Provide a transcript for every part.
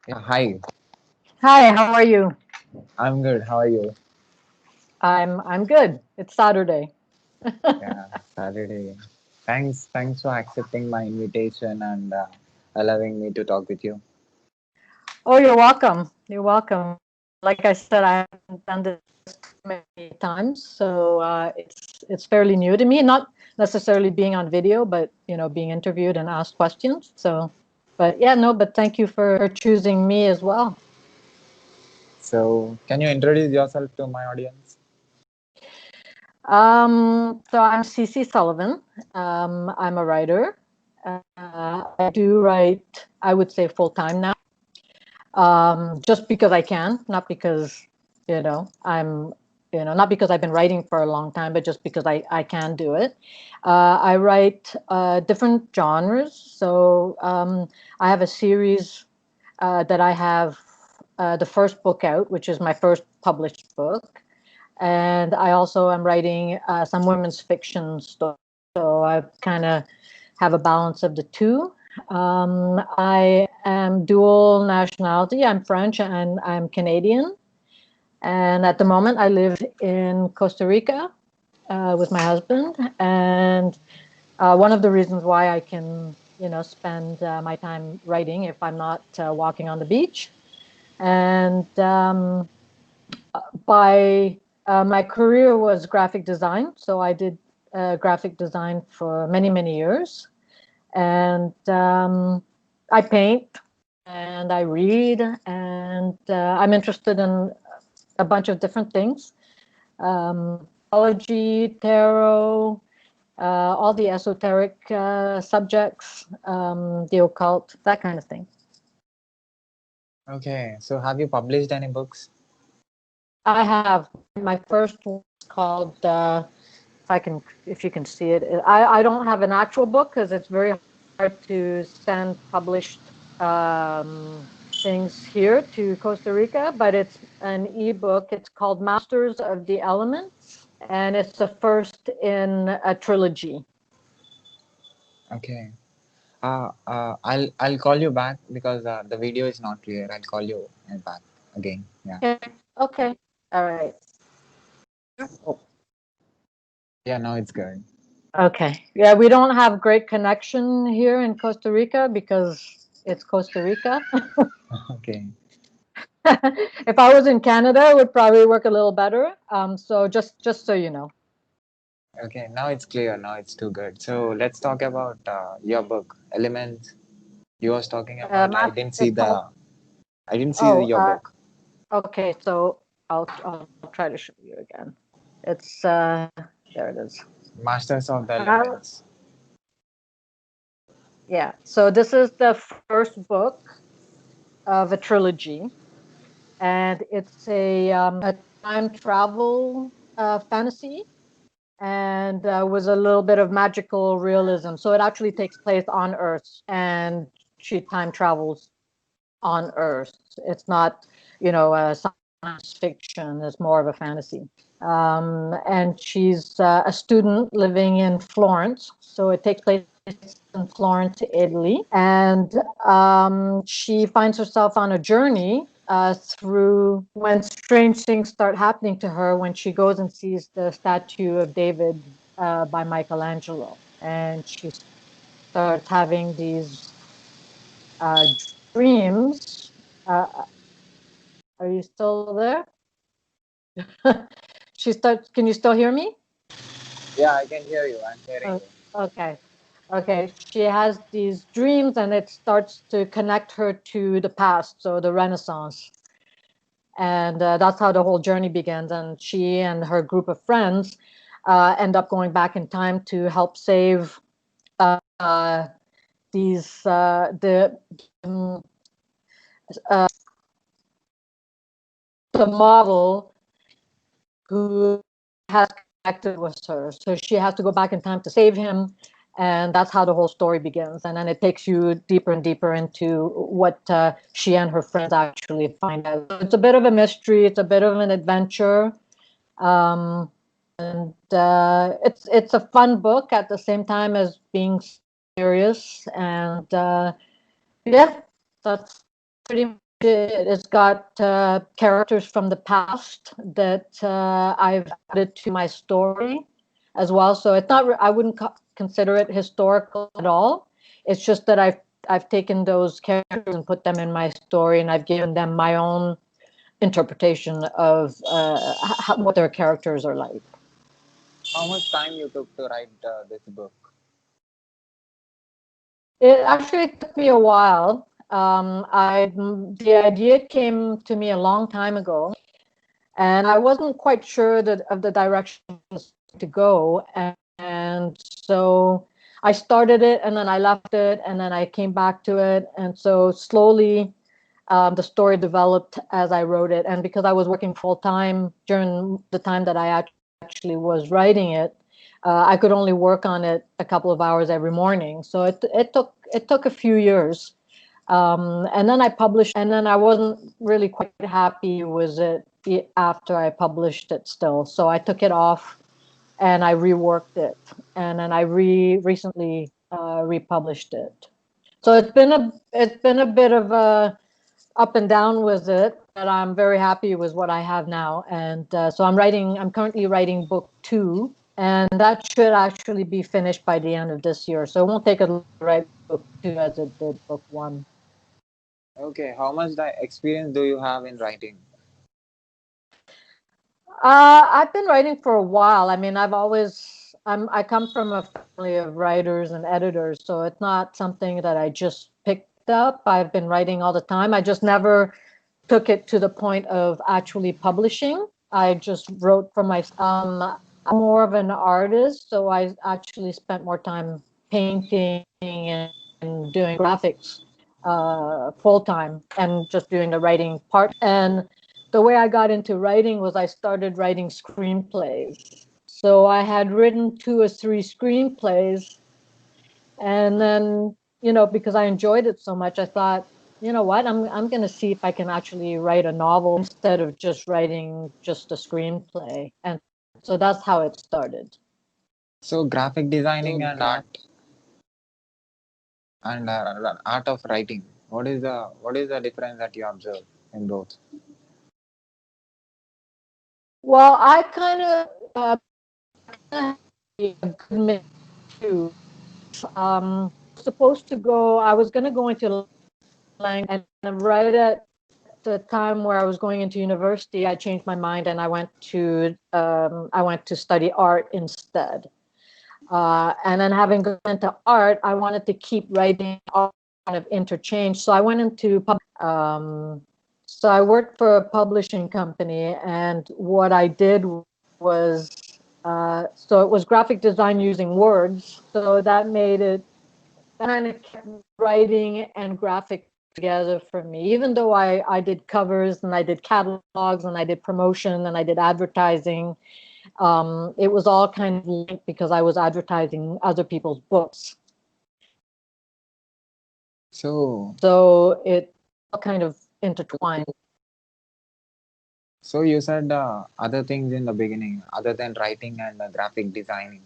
Yeah, hi. Hi, how are you? I'm good. How are you? I'm good. It's Saturday. Yeah, Saturday. Thanks for accepting my invitation and allowing me to talk with you. Oh, you're welcome. You're welcome. Like I said, I haven't done this many times, so it's fairly new to me. Not necessarily being on video, but being interviewed and asked questions. So, but yeah, no. But thank you for choosing me as well. So, can you introduce yourself to my audience? So I'm CC Sullivan. I'm a writer. I do write, I would say, full time now. Just because I can, not because, I'm, not because I've been writing for a long time, but just because I can do it. I write different genres. So I have a series that I have the first book out, which is my first published book. And I also am writing some women's fiction stories. So I kind of have a balance of the two. I am dual nationality. I'm French and I'm Canadian. And at the moment, I live in Costa Rica with my husband. And one of the reasons why I can, spend my time writing if I'm not walking on the beach. And by my career was graphic design. So I did graphic design for many, many years. And I paint and I read, and I'm interested in a bunch of different things: astrology, tarot, all the esoteric subjects, the occult, that kind of thing. Okay, so have you published any books? I have my first one called. If you can see it, I don't have an actual book because it's very hard to send published things here to Costa Rica, but it's an ebook. It's called Masters of the Elements, and it's the first in a trilogy. Okay. I'll call you back because the video is not clear. I'll call you back again. Yeah. Okay. Okay. All right. Yeah, now it's good. Okay. Yeah, we don't have great connection here in Costa Rica because it's Costa Rica. Okay. If I was in Canada, it would probably work a little better. So just so you know. Okay, now it's clear. Now it's too good. So let's talk about your book, Elements. You was talking about. It's called. I didn't see Oh, your book. okay. So I'll try to show you again. It's there it is. Masters of the Uh, Elements. yeah. So this is the first book of a trilogy, and it's a time travel fantasy, and was a little bit of magical realism. So it actually takes place on Earth, and she time travels on Earth. It's not, science fiction. It's more of a fantasy. And she's a student living in Florence. So it takes place in Florence, Italy. And she finds herself on a journey through when strange things start happening to her when she goes and sees the statue of David by Michelangelo. And she starts having these uh, dreams. Are you still there? Can you still hear me? Yeah, I can hear you. I'm hearing Oh, you. okay. Okay. She has these dreams and it starts to connect her to the past, so the Renaissance. And that's how the whole journey begins. And she and her group of friends end up going back in time to help save uh, these um, uh, the model who has connected with her. So she has to go back in time to save him. And that's how the whole story begins. And then it takes you deeper and deeper into what she and her friends actually find out. So it's a bit of a mystery. It's a bit of an adventure. Um, and it's a fun book at the same time as being serious. And yeah, that's pretty It's got characters from the past that I've added to my story as well. So it's not. I wouldn't consider it historical at all. It's just that I've taken those characters and put them in my story, and I've given them my own interpretation of what their characters are like. How much time you took to write this book? It actually took me a while. The idea came to me a long time ago, and I wasn't quite sure that of the direction to go. And so I started it, and then I left it, and then I came back to it, and so slowly the story developed as I wrote it. And because I was working full time during the time that I actually was writing it, I could only work on it a couple of hours every morning. So it took a few years. And then I published, and then I wasn't really quite happy with it after I published it still. So I took it off and I reworked it, and then I recently republished it. So it's been a bit of a up and down with it, but I'm very happy with what I have now. And so I'm currently writing book 2, and that should actually be finished by the end of this year. So it won't take a write book 2 as it did book 1. Okay, how much experience do you have in writing? I've been writing for a while. I mean, I come from a family of writers and editors, so it's not something that I just picked up. I've been writing all the time. I just never took it to the point of actually publishing. I just wrote for myself. I'm more of an artist, so I actually spent more time painting and doing graphics full time and just doing the writing part. And the way I got into writing was I started writing screenplays. So I had written 2 or 3 screenplays, and then because I enjoyed it so much, I thought, you know what, I'm going to see if I can actually write a novel instead of just writing just a screenplay. And so that's how it started. So graphic designing and art of writing. What is the difference that you observe in both? Well, I kind of have a good mix too. Supposed to go. I was going to go into language, and right at the time where I was going into university, I changed my mind and I went to study art instead. And then having gone into art, I wanted to keep writing art kind of interchange. So I went into so I worked for a publishing company, and what I did was so it was graphic design using words. So that made it kind of kept writing and graphic together for me, even though I did covers and I did catalogs and I did promotion and I did advertising. It was all kind of linked because I was advertising other people's books. So So it all kind of intertwined. so you said other things in the beginning, other than writing and graphic designing.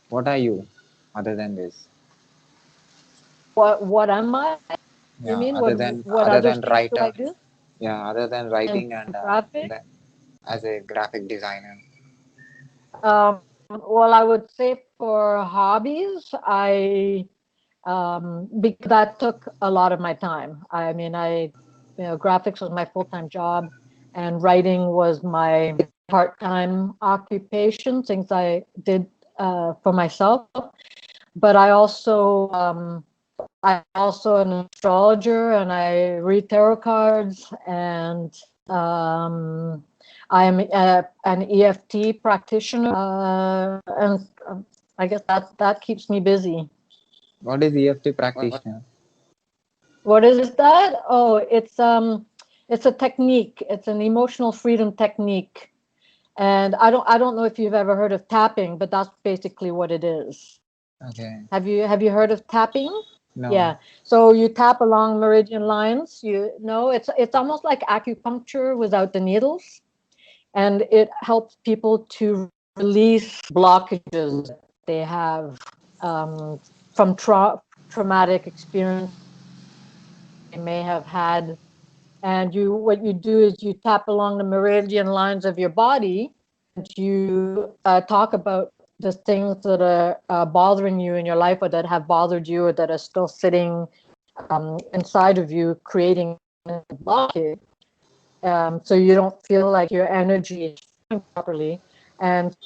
What are you other than this? What am I? You Yeah, mean what other other than things do I writer. do? Yeah, other than And writing and graphic? as a graphic designer. Well, I would say for hobbies, because that took a lot of my time. I mean, graphics was my full-time job, and writing was my part-time occupation, things I did for myself. But I'm also an astrologer, and I read tarot cards, and um, I'm an EFT practitioner, and I guess that keeps me busy. What is EFT practitioner? What is that? Oh, it's a technique. It's an emotional freedom technique. And I don't know if you've ever heard of tapping, but that's basically what it is. Okay. Have you heard of tapping? No. Yeah. So you tap along meridian lines. You know, it's almost like acupuncture without the needles, and it helps people to release blockages they have from traumatic experience they may have had And what you do is you tap along the meridian lines of your body, and you talk about the things that are bothering you in your life, or that have bothered you, or that are still sitting inside of you, creating a blockage. So you don't feel like your energy is flowing properly. And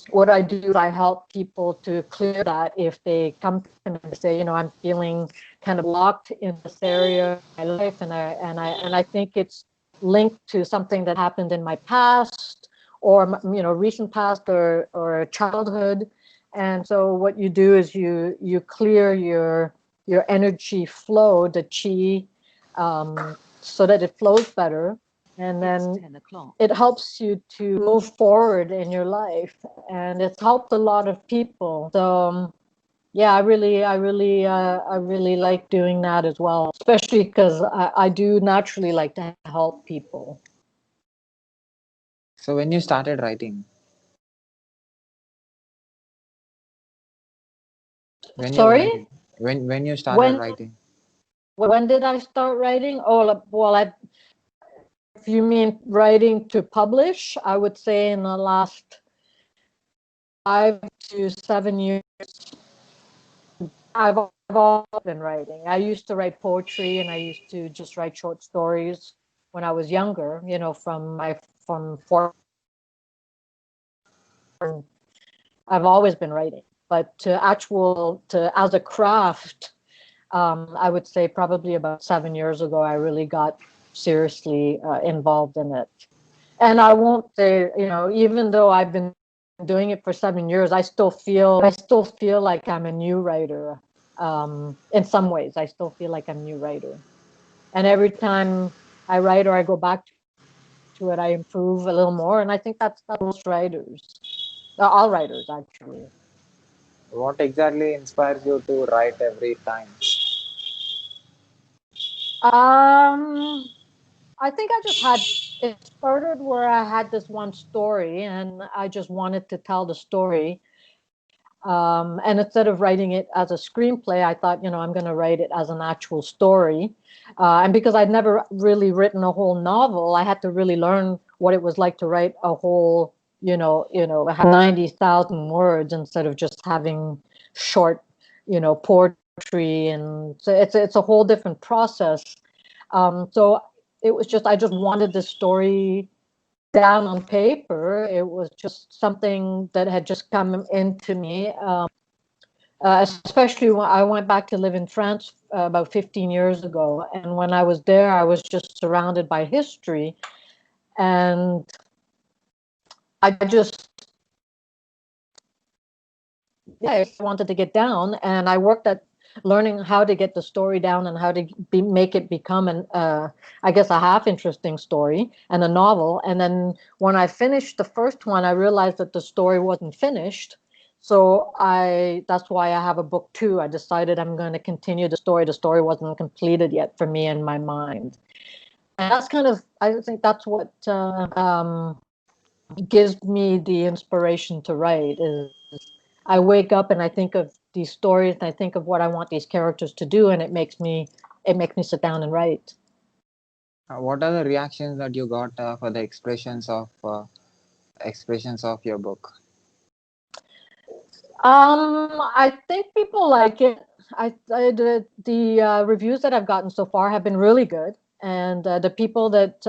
what I do is I help people to clear that if they come to me and say, I'm feeling kind of locked in this area of my life, and I think it's linked to something that happened in my past, or recent past, or childhood. And so what you do is you clear your energy flow, the chi, so that it flows better, and then it helps you to move forward in your life, and it's helped a lot of people. So yeah, I really like doing that as well, especially because I do naturally like to help people. So when you started writing, when you Sorry, when you started when writing, when did I start writing? Oh, well, if you mean writing to publish, I would say in the last 5 to 7 years, I've always been writing. I used to write poetry, and I used to just write short stories when I was younger. From four. I've always been writing, but to as a craft, I would say probably about 7 years ago, I really got seriously involved in it. And I won't say, even though I've been doing it for 7 years, I still feel like I'm a new writer. In some ways, I still feel like I'm a new writer. And every time I write, or I go back to it, I improve a little more. And I think that's most writers, all writers actually. what exactly inspires you to write every time? Um, I think I just had it started where I had this one story, and I just wanted to tell the story. And instead of writing it as a screenplay, I thought, I'm going to write it as an actual story. And because I'd never really written a whole novel, I had to really learn what it was like to write a whole, 90,000 words instead of just having short, poetry. And so it's a whole different process. So it was just, I just wanted the story down on paper. It was just something that had just come into me, especially when I went back to live in France about 15 years ago. And when I was there, I was just surrounded by history. And I just, yeah, I just wanted to get down. And I worked at learning how to get the story down, and how to make it become I guess, a half interesting story and a novel. And then when I finished the first one, I realized that the story wasn't finished. So that's why I have a book two. I decided I'm going to continue the story. The story wasn't completed yet for me in my mind. And I think that's what gives me the inspiration to write. Is I wake up and I think of these stories, and I think of what I want these characters to do, and it makes me sit down and write. What are the reactions that you got for the expressions of your book? I think people like it. The reviews that I've gotten so far have been really good, and the people that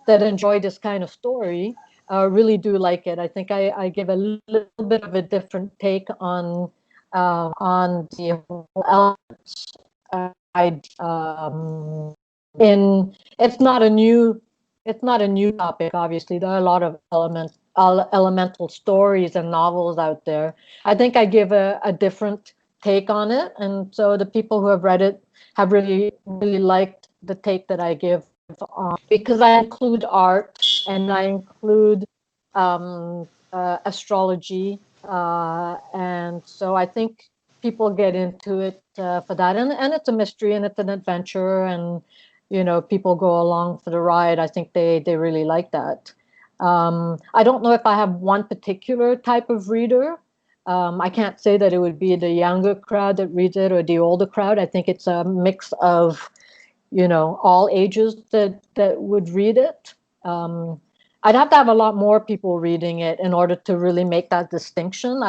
enjoy this kind of story really do like it. I think I give a little bit of a different take on the whole elements. I in it's not a new topic. Obviously, there are a lot of elemental stories and novels out there. I think I give a different take on it, and so the people who have read it have really really liked the take that I give on, because I include art, and I include astrology, and so I think people get into it for that. And it's a mystery, and it's an adventure, and people go along for the ride. I think they really like that. I don't know if I have one particular type of reader. I can't say that it would be the younger crowd that reads it, or the older crowd. I think it's a mix of all ages that would read it. I'd have to have a lot more people reading it in order to really make that distinction.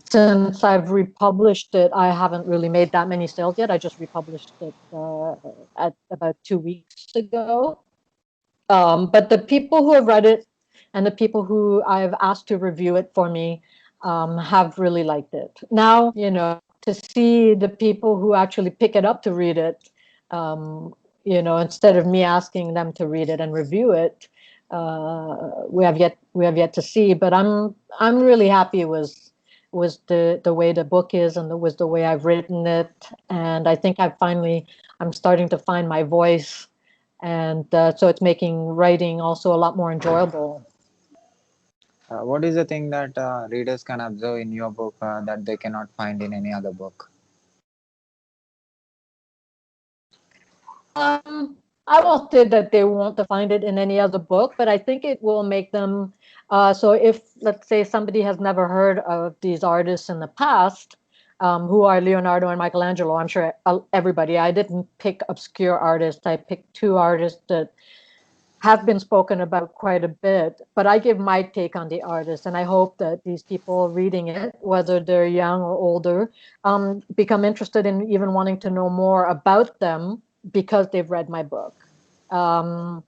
Since I've republished it, I haven't really made that many sales yet. I just republished it at about 2 weeks ago. But the people who have read it and the people who I've asked to review it for me have really liked it. Now, to see the people who actually pick it up to read it, instead of me asking them to read it and review it, we have yet to see. But I'm really happy with the way the book is and was the way I've written it, and I think I'm starting to find my voice, and so it's making writing also a lot more enjoyable. What is the thing that readers can observe in your book that they cannot find in any other book? I won't say that they won't find it in any other book, but I think it will make them. So if, let's say, somebody has never heard of these artists in the past, who are Leonardo and Michelangelo, I'm sure everybody. I didn't pick obscure artists. I picked two artists that have been spoken about quite a bit, but I give my take on the artist, and I hope that these people reading it, whether they're young or older, become interested in even wanting to know more about them because they've read my book. Um,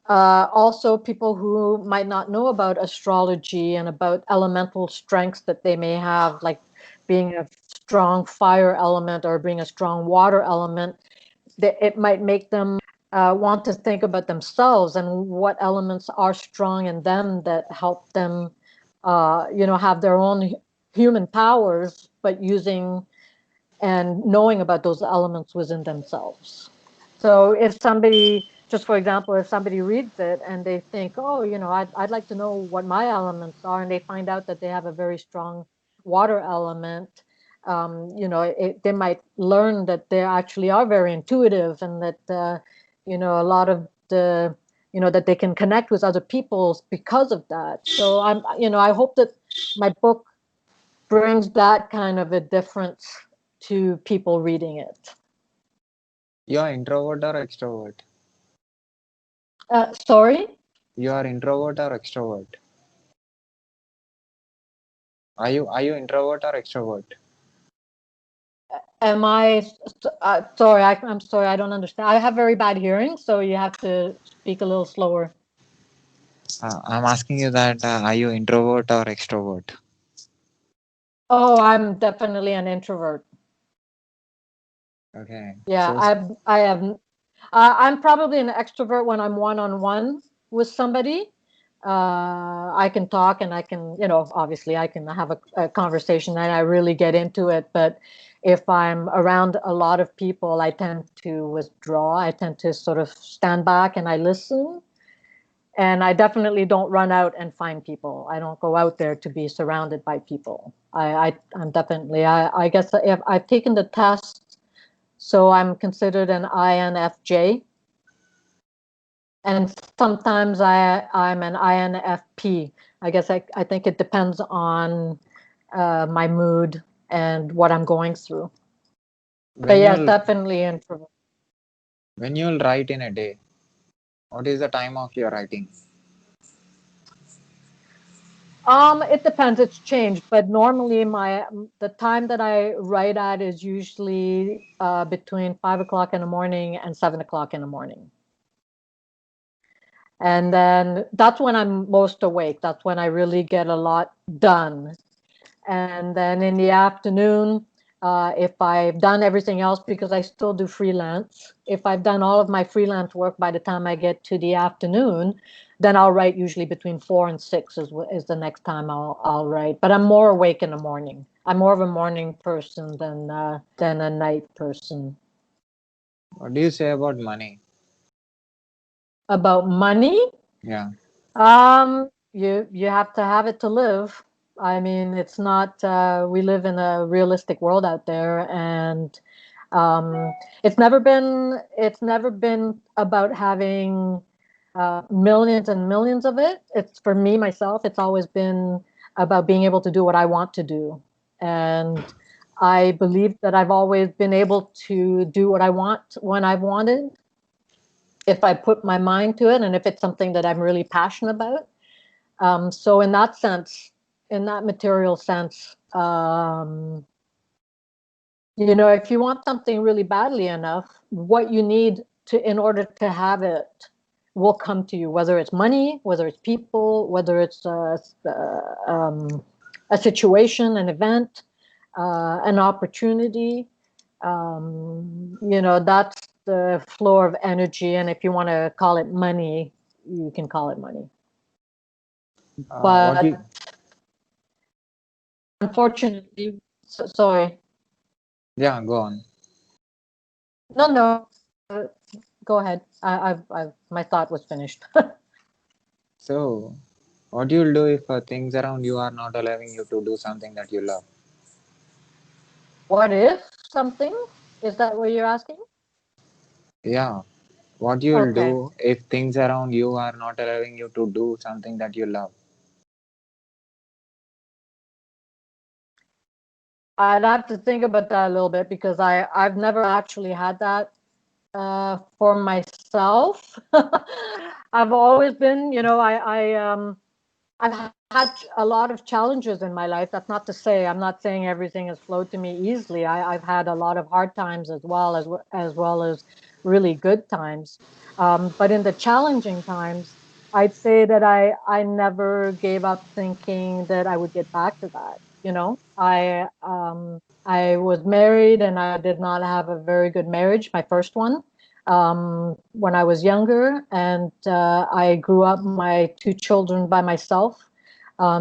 Also, people who might not know about astrology and about elemental strengths that they may have, like being a strong fire element or being a strong water element, it might make them want to think about themselves and what elements are strong in them that help them, have their own human powers, but using and knowing about those elements within themselves. So if somebody, just for example, if somebody reads it and they think, oh, I'd like to know what my elements are, and they find out that they have a very strong water element, they might learn that they actually are very intuitive, and that, a lot of that they can connect with other people because of that. So I hope that my book brings that kind of a difference to people reading it. You are introvert or extrovert? Sorry? You are introvert or extrovert? Are you introvert or extrovert? Am I? Sorry, I'm sorry, I don't understand. I have very bad hearing, so you have to speak a little slower. I'm asking you that are you introvert or extrovert? Oh, I'm definitely an introvert. Okay. Yeah, So I have. I'm probably an extrovert when I'm one-on-one with somebody. I can talk and I can, obviously I can have a conversation and I really get into it. But if I'm around a lot of people, I tend to withdraw. I tend to sort of stand back and I listen. And I definitely don't run out and find people. I don't go out there to be surrounded by people. I'm definitely, I guess if I've taken the test, so I'm considered an INFJ, and sometimes I'm an INFP. I guess I think it depends on my mood and what I'm going through. But when yes, you'll definitely introvert. when you'll write in a day, what is the time of your writing? It depends. It's changed, but normally the time that I write at is usually between 5 o'clock in the morning and 7 o'clock in the morning. And then that's when I'm most awake. That's when I really get a lot done. And then in the afternoon, if I've done everything else, because I still do freelance, if I've done all of my freelance work by the time I get to the afternoon, then I'll write usually between 4 and 6 is the next time I'll write. But I'm more awake in the morning. I'm more of a morning person than a night person. What do you say about money? About money, Yeah. you have to have it to live. I mean, it's not. We live in a realistic world out there, and um, it's never been about having millions and millions of it. It's for me myself. It's always been about being able to do what I want to do, and I believe that I've always been able to do what I want when I've wanted, if I put my mind to it, and if it's something that I'm really passionate about. So in that sense, in that material sense, if you want something really badly enough, what you need to in order to have it will come to you, whether it's money, whether it's people, whether it's a situation, an event, an opportunity. That's the flow of energy. And if you want to call it money, you can call it money. What do But you? unfortunately, sorry. Yeah, go on. No, no. Go ahead. My thought was finished. So, what you'll do if things around you are not allowing you to do something that you love? What if something? Is that what you're asking? Yeah. What you'll Okay. do if things around you are not allowing you to do something that you love? I'd have to think about that a little bit because I've never actually had that for myself. I've always been, I've had a lot of challenges in my life. That's not to say I'm not saying everything has flowed to me easily. I've had a lot of hard times as well as really good times. But in the challenging times, I'd say that I never gave up thinking that I would get back to that. I was married and I did not have a very good marriage, my first one, when I was younger, and I grew up my two children by myself.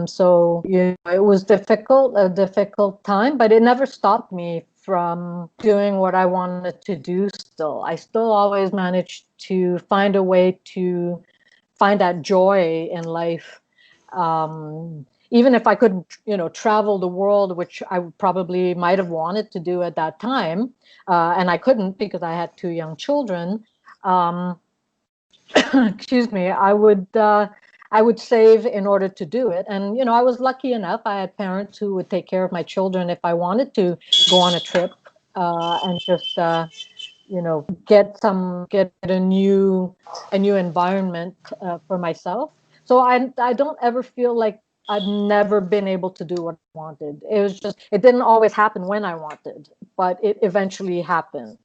So it was a difficult time, but it never stopped me from doing what I wanted to do. Still, I still always managed to find a way to find that joy in life. Even if I couldn't, travel the world, which I probably might have wanted to do at that time, and I couldn't because I had two young children. Um, excuse me, I would save in order to do it. And I was lucky enough. I had parents who would take care of my children if I wanted to go on a trip, and just get a new environment for myself. So I don't ever feel like I've never been able to do what I wanted. It was just, it didn't always happen when I wanted, but it eventually happened.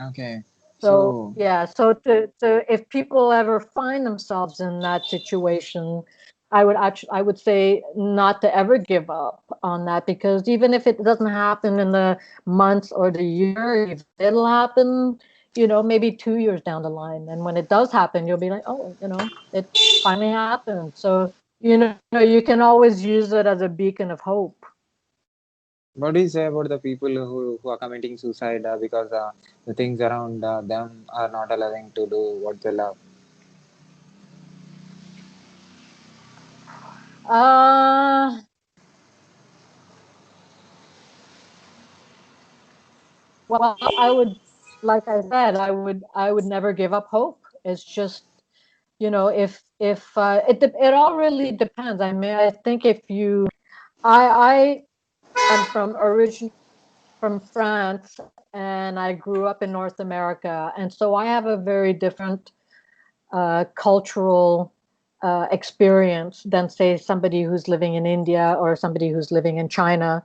Okay. So So, yeah, so to if people ever find themselves in that situation, I would say not to ever give up on that, because even if it doesn't happen in the months or the year, if it'll happen, maybe 2 years down the line. And when it does happen, you'll be like, oh, it finally happened. So you can always use it as a beacon of hope. what do you say about the people who are committing suicide because the things around them are not allowing to do what they love? Uh Well, like I said, I would never give up hope. It's just, if it all really depends. I mean, I think if I am from France, and I grew up in North America, and so I have a very different cultural experience than, say, somebody who's living in India or somebody who's living in China.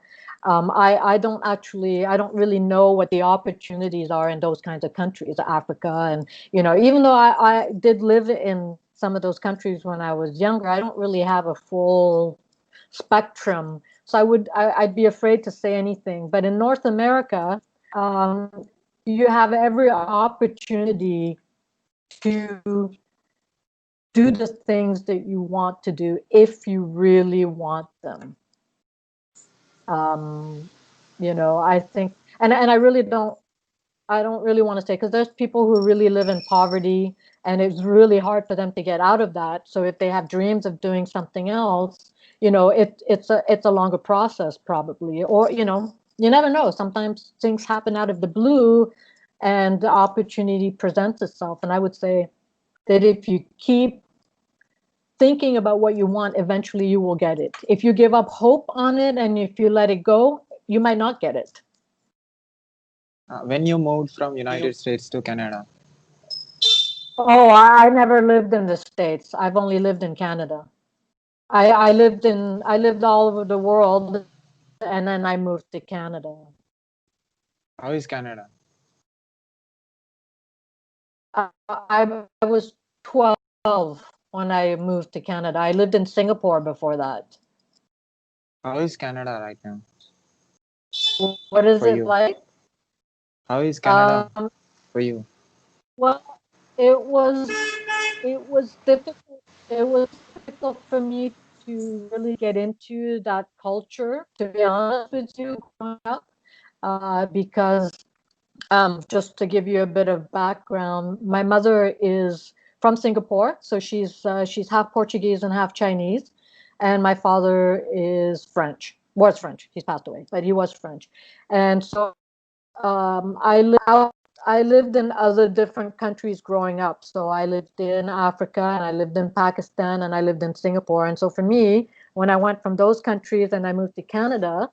I don't really know what the opportunities are in those kinds of countries, Africa. And, even though I did live in some of those countries when I was younger, I don't really have a full spectrum. So I'd be afraid to say anything. But in North America, um, you have every opportunity to do the things that you want to do if you really want them. Um, I think, and I don't really want to say, because there's people who really live in poverty, and it's really hard for them to get out of that. So if they have dreams of doing something else, it's a longer process probably, or you never know. Sometimes things happen out of the blue, and the opportunity presents itself. And I would say that if you keep thinking about what you want, eventually you will get it. If you give up hope on it and if you let it go, you might not get it. When you moved from United States to Canada, Oh, I never lived in the States. I've only lived in Canada. I lived all over the world, and then I moved to Canada. how is Canada? I was 12 when I moved to Canada. I lived in Singapore before that. How is Canada right now What is for it you? like? How is Canada Um, for you? well, it was difficult. It was difficult for me to really get into that culture, to be honest with you, growing up, because just to give you a bit of background, my mother is from Singapore, so she's half Portuguese and half Chinese, and my father is French. Was French. He's passed away, but he was French, and so I lived in other different countries growing up. So I lived in Africa, and I lived in Pakistan, and I lived in Singapore. And so for me, when I went from those countries and I moved to Canada,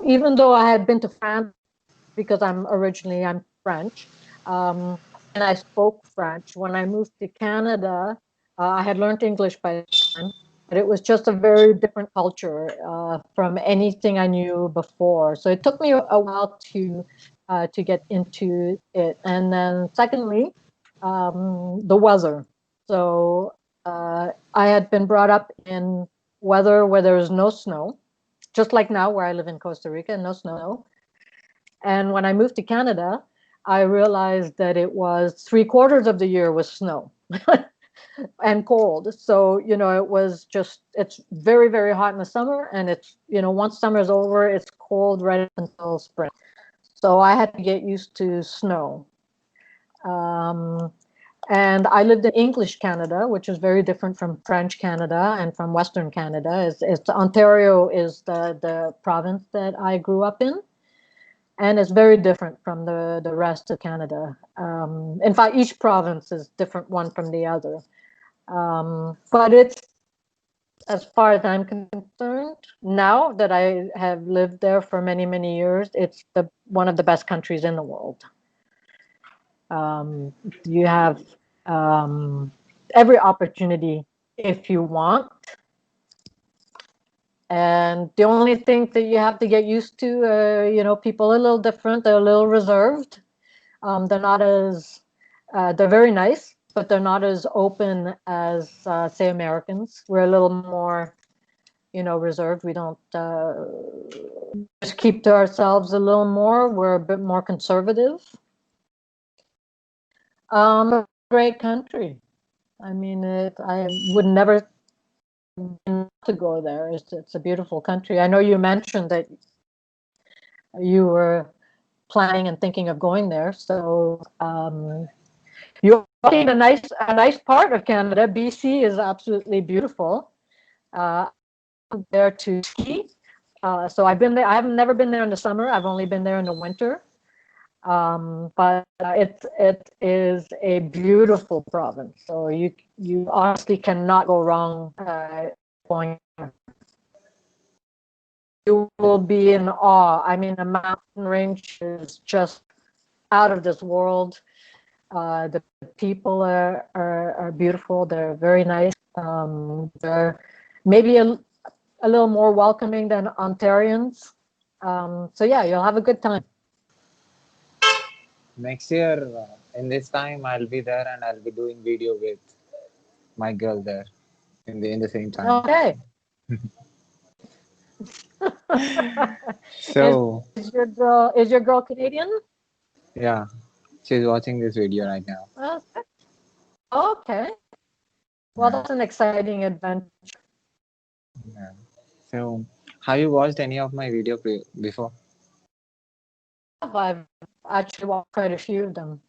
even though I had been to France because I'm French, um, and I spoke French. When I moved to Canada, I had learned English by the time, but it was just a very different culture from anything I knew before. So it took me a while to get into it. And then secondly, the weather. So I had been brought up in weather where there is no snow, just like now where I live in Costa Rica, no snow. And when I moved to Canada, I realized that it was 3/4 of the year was snow and cold. So, it was just, it's very, very hot in the summer. And it's, once summer's over, it's cold right up until spring. So I had to get used to snow. Um, and I lived in English Canada, which is very different from French Canada and from Western Canada. It's Ontario is the province that I grew up in, and it's very different from the rest of Canada. In fact, each province is different one from the other. But it's, as far as I'm concerned, now that I have lived there for many, many years, it's the one of the best countries in the world. Um, you have um, every opportunity if you want. And the only thing that you have to get used to, people are a little different. They're a little reserved. They're not as, they're very nice, but they're not as open as, say, Americans. We're a little more, reserved. We don't just keep to ourselves a little more. We're a bit more conservative. Great country. I mean, I would never to go there. It's a beautiful country. I know you mentioned that you were planning and thinking of going there. So you're in a nice part of Canada. BC is absolutely beautiful. I'm there to ski. So I've been there. I haven't never been there in the summer. I've only been there in the winter. But it is a beautiful province. So you honestly cannot go wrong going. You will be in awe. I mean, the mountain range is just out of this world. The people are beautiful. They're very nice. They're maybe a little more welcoming than Ontarians. So yeah, you'll have a good time. Next year, in this time, I'll be there and I'll be doing video with my girl there in the same time. Okay. is So is your girl Canadian? yeah, she's watching this video right now. Okay. Well, Yeah. that's an exciting adventure. Yeah. So, have you watched any of my video before? I've actually watched quite a few of them.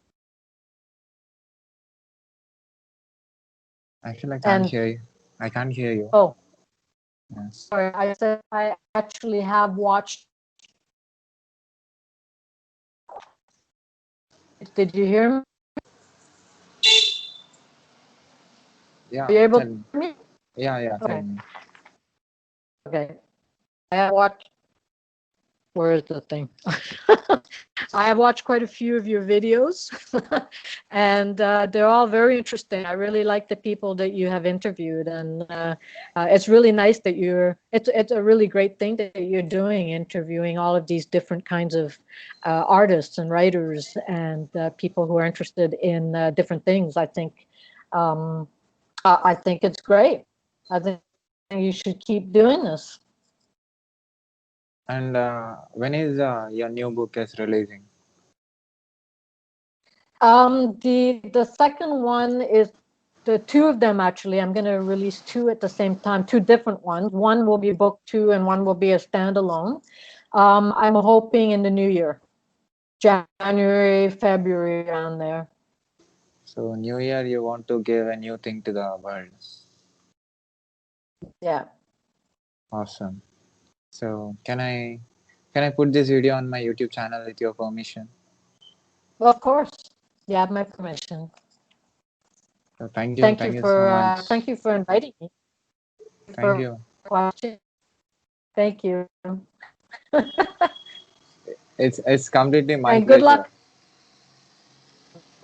Actually, I can't And hear you. I can't hear you. oh, Yes. sorry, I said I actually have watched. Did you hear me? Yeah. Are you able Tell to me. hear me? Yeah. Yeah. Tell Okay. me. Okay. I have watched Where is the thing? I have watched quite a few of your videos, and they're all very interesting. I really like the people that you have interviewed, and it's really nice that it's a really great thing that you're doing, interviewing all of these different kinds of artists and writers and people who are interested in different things. Um, I think it's great. I think you should keep doing this. And when is your new book is releasing? The second one is the two of them actually. I'm going to release two at the same time, two different ones. One will be book two, and one will be a standalone. I'm hoping in the new year, January, February, around there. So New Year, you want to give a new thing to the world. Yeah, Awesome. So can I put this video on my YouTube channel with your permission? well, of course. You have my permission. So thank you so much. Thank you for inviting me. Thank For you. watching. Thank you, It's completely my and good pleasure. luck.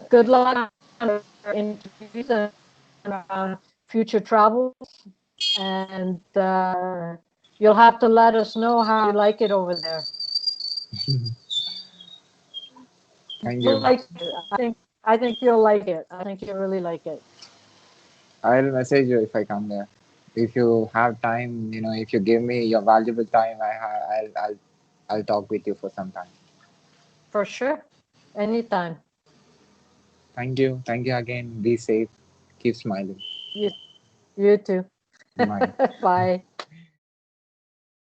Good luck on your interviews and future travels. And you'll have to let us know how you like it over there. Thank You'll you. like it. I think you'll like it. I think you'll really like it. I'll message you if I come there. If you have time, if you give me your valuable time, I'll talk with you for some time. For sure. Anytime. Thank you. Thank you again. Be safe. Keep smiling. You you too. Bye. Bye.